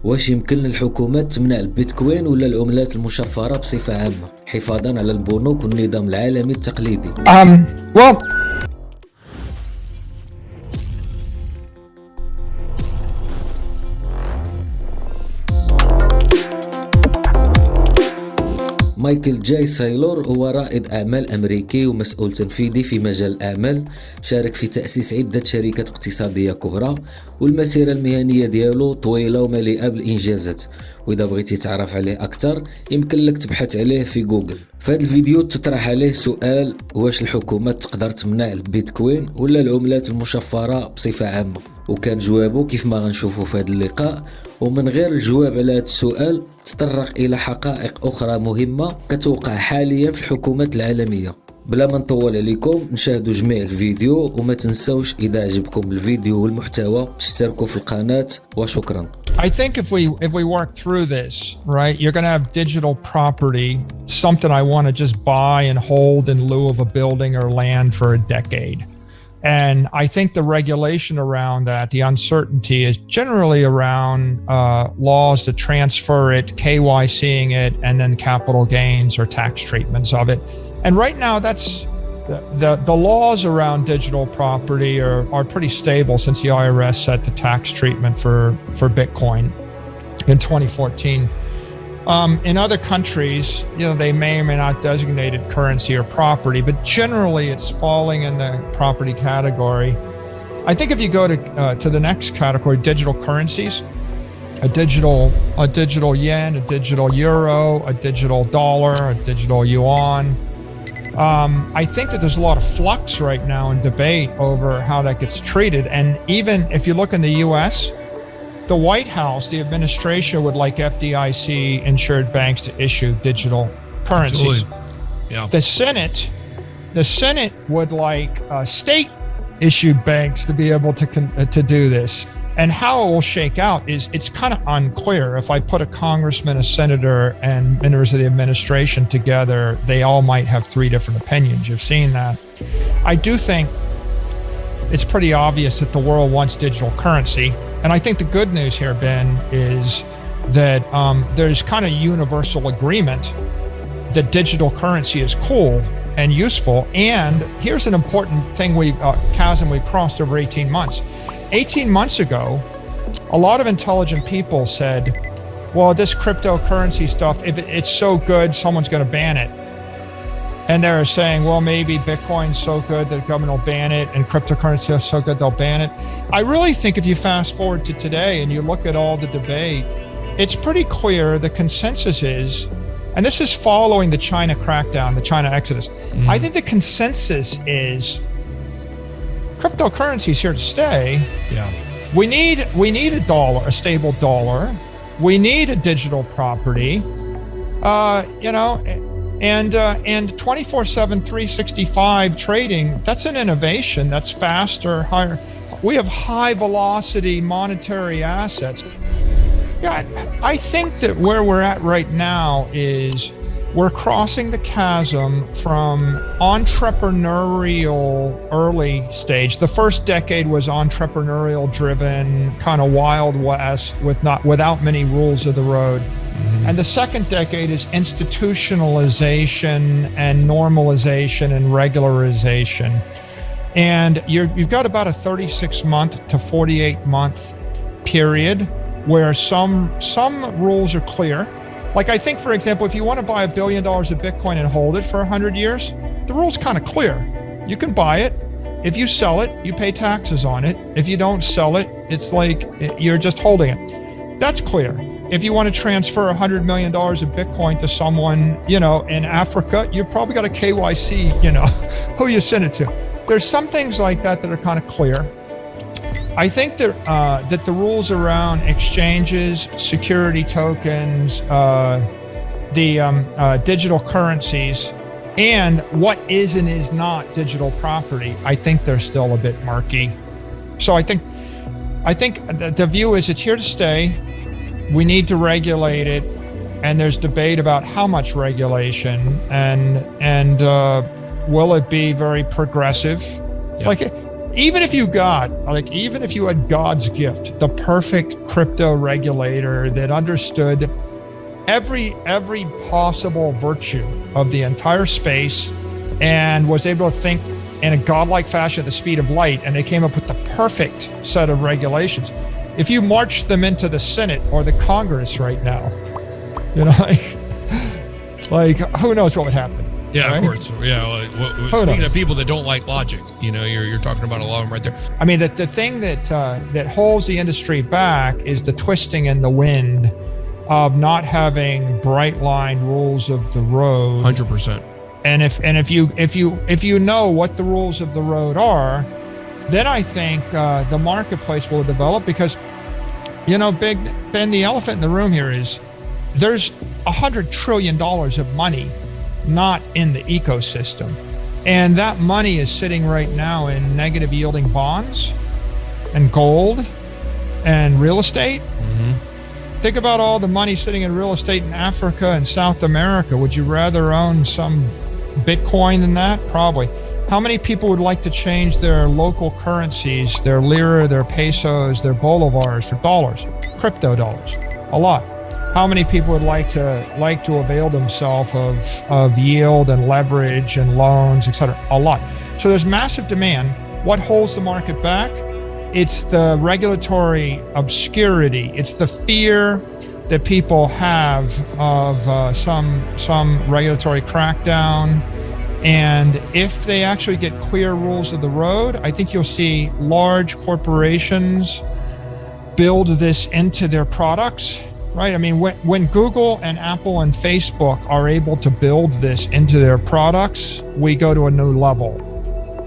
واش يمكن للحكومات تمنع البيتكوين ولا العملات المشفرة بصفة عامة حفاظا على البنوك والنظام العالمي التقليدي؟ well مايكل جاي سايلور هو رائد أعمال أمريكي ومسؤول تنفيذي في مجال الأعمال. شارك في تأسيس عدة شركات اقتصادية كبرى، والمسيرة المهنية ديالو طويلة ومليئة بالإنجازات. وإذا بغيتي تعرف عليه أكثر يمكن لك تبحث عليه في جوجل. في هذا الفيديو تطرح عليه سؤال: واش الحكومات تقدر تمنع البيتكوين ولا العملات المشفرة بصفة عامة؟ وكان جوابه كيف ما غنشوفوا في هذا اللقاء. ومن غير الجواب على هذا السؤال تطرق إلى حقائق أخرى مهمة كتوقع حاليا في الحكومات العالمية. بلا ما نطول عليكم نشاهدوا جميع الفيديو، وما تنسوش إذا عجبكم الفيديو والمحتوى تشتركوا في القناة، وشكرا. I think if we work through this, right, you're going to have digital property, something I want to just buy and hold in lieu of a building or land for a decade. And I think the regulation around that, the uncertainty, is generally around laws to transfer it, KYCing it, and then capital gains or tax treatments of it. And right now, that's the laws around digital property are pretty stable since the IRS set the tax treatment for Bitcoin in 2014. In other countries, they may or may not designate it currency or property, but generally it's falling in the property category. I think if you go to the next category, digital currencies, a digital yen, a digital euro, a digital dollar, a digital yuan. I think that there's a lot of flux right now and debate over how that gets treated. And even if you look in the US, the White House, the administration would like FDIC insured banks to issue digital currencies. Yeah. The Senate would like state issued banks to be able to do this. And how it will shake out is it's kind of unclear. If I put a congressman, a senator, and members of the administration together, they all might have three different opinions. You've seen that. I do think it's pretty obvious that the world wants digital currency. And I think the good news here, Ben, is that there's kind of universal agreement that digital currency is cool and useful. And here's an important thing chasm we crossed over 18 months. 18 months ago, a lot of intelligent people said, well, this cryptocurrency stuff, if it's so good, someone's going to ban it. And they're saying, well, maybe Bitcoin's so good that the government will ban it, and cryptocurrency is so good they'll ban it. I really think if you fast forward to today and you look at all the debate, it's pretty clear the consensus is, and this is following the China crackdown, the China exodus. I think the consensus is cryptocurrency is here to stay. Yeah. We need a dollar, a stable dollar. We need a digital property. And 24/7, 365 trading, that's an innovation. That's faster, higher. We have high velocity monetary assets. Yeah, I think that where we're at right now is we're crossing the chasm from entrepreneurial early stage. The first decade was entrepreneurial driven, kind of Wild West without many rules of the road. And the second decade is institutionalization and normalization and regularization. And you've got about a 36-month to 48-month period where some rules are clear. Like I think, for example, if you want to buy $1 billion of Bitcoin and hold it for 100 years, the rule's kind of clear. You can buy it. If you sell it, you pay taxes on it. If you don't sell it, it's like you're just holding it. That's clear. If you want to transfer $100 million of Bitcoin to someone, in Africa, you've probably got a KYC, who you send it to. There's some things like that are kind of clear. I think that the rules around exchanges, security tokens, the digital currencies, and what is and is not digital property, I think they're still a bit murky. So I think the view is it's here to stay. We need to regulate it, and there's debate about how much regulation, and will it be very progressive? Yeah. Like even if you had God's gift, the perfect crypto regulator that understood every possible virtue of the entire space and was able to think in a godlike fashion at the speed of light, and they came up with the perfect set of regulations. If you marched them into the Senate or the Congress right now, like who knows what would happen? Yeah, right? Of course. Yeah. Speaking of people that don't like logic, you're talking about a lot of them right there. I mean, the thing that holds the industry back is the twisting in the wind of not having bright line rules of the road. 100%. And if you know what the rules of the road are, then I think the marketplace will develop, because Big Ben, the elephant in the room here is there's $100 trillion of money not in the ecosystem, and that money is sitting right now in negative yielding bonds and gold and real estate. Think about all the money sitting in real estate in Africa and South America. Would you rather own some Bitcoin than that? Probably. How many people would like to change their local currencies, their lira, their pesos, their bolivars for dollars, crypto dollars? A lot. How many people would like to avail themselves of yield and leverage and loans, etc.? A lot. So there's massive demand. What holds the market back? It's the regulatory obscurity. It's the fear that people have of some regulatory crackdown. And if they actually get clear rules of the road, I think you'll see large corporations build this into their products, right? I mean, when Google and Apple and Facebook are able to build this into their products, we go to a new level.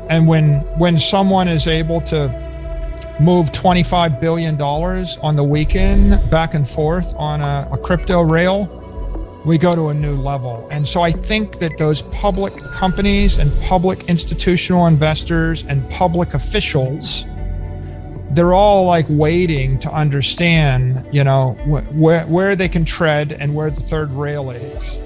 And when someone is able to move $25 billion on the weekend back and forth on a crypto rail, we go to a new level. And so I think that those public companies and public institutional investors and public officials, they're all like waiting to understand, where they can tread and where the third rail is.